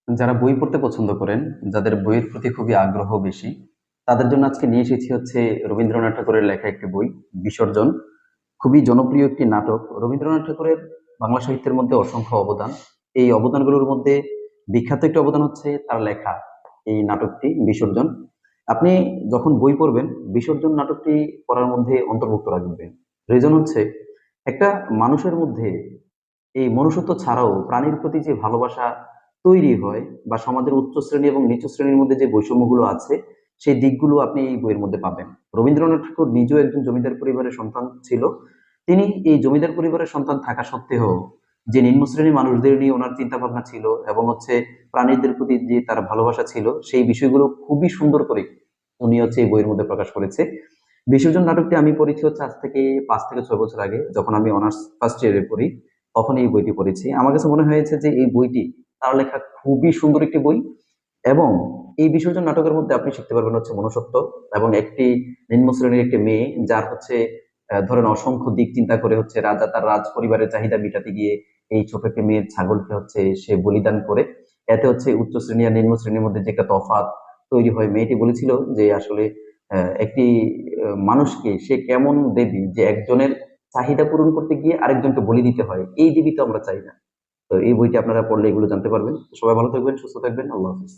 যারা বই পড়তে পছন্দ করেন, যাদের বইয়ের প্রতি খুবই আগ্রহ বেশি, তাদের জন্য আজকে নিয়ে এসেছি হচ্ছে রবীন্দ্রনাথ ঠাকুরের লেখা একটি বই, বিসর্জন। খুবই জনপ্রিয় একটি নাটক। রবীন্দ্রনাথ ঠাকুরের বাংলা সাহিত্যের মধ্যে অসংখ্য অবদান। এই অবদানগুলোর মধ্যে বিখ্যাত একটি অবদান হচ্ছে তার লেখা এই নাটকটি বিসর্জন। আপনি যখন বই পড়বেন, বিসর্জন নাটকটি পড়ার মধ্যে অন্তর্ভুক্ত রাখবেন। রিজন হচ্ছে, একটা মানুষের মধ্যে এই মনুষ্যত্ব ছাড়াও প্রাণীর প্রতি যে ভালোবাসা তৈরি হয়, বা সমাজের উচ্চ শ্রেণী এবং নিচু শ্রেণীর মধ্যে যে বৈষম্যগুলো আছে, সেই দিকগুলো আপনি এই বইয়ের মধ্যে পাবেন। রবীন্দ্রনাথ ঠাকুর নিজেও একজন জমিদার পরিবারের সন্তান ছিল। তিনি এই জমিদার পরিবারের সন্তান থাকা সত্ত্বেও যে নিম্ন শ্রেণীর মানুষদের নিয়ে ওনার চিন্তা ভাবনা ছিল, এবং হচ্ছে প্রাণীদের প্রতি যে তার ভালোবাসা ছিল, সেই বিষয়গুলো খুবই সুন্দর করে উনি হচ্ছে এই বইয়ের মধ্যে প্রকাশ করেছে। বিসর্জন নাটকটি আমি পড়েছি হচ্ছে আজ থেকে 5 থেকে 6 বছর আগে, যখন আমি অনার্স ফার্স্ট ইয়ারে পড়ি। তখন এই বইটি পড়েছি। আমার কাছে মনে হয়েছে যে এই বইটি তার লেখা খুবই সুন্দর একটি বই। এবং এই বিসর্জন নাটকের মধ্যে আপনি শিখতে পারবেন হচ্ছে মনুষ্যত্ব, এবং একটি নিম্ন শ্রেণীর একটি মেয়ে, যার হচ্ছে ধরেন অসংখ্য দিক চিন্তা করে হচ্ছে রাজা তার রাজ পরিবারের চাহিদা মেটাতে গিয়ে এই ছোট একটি মেয়ের ছাগলকে হচ্ছে সে বলিদান করে। এতে হচ্ছে উচ্চ শ্রেণী আর নিম্ন শ্রেণীর মধ্যে যে একটা তফাৎ তৈরি হয়। মেয়েটি বলেছিল যে আসলে একটি মানুষকে সে কেমন দেবী, যে একজনের চাহিদা পূরণ করতে গিয়ে আরেকজনকে বলি দিতে হয়। এই দেবী তো আমরা চাই না। তো এই বইটি আপনারা পড়লে এগুলো জানতে পারবেন। তো সবাই ভালো থাকবেন, সুস্থ থাকবেন। আল্লাহ হাফিজ।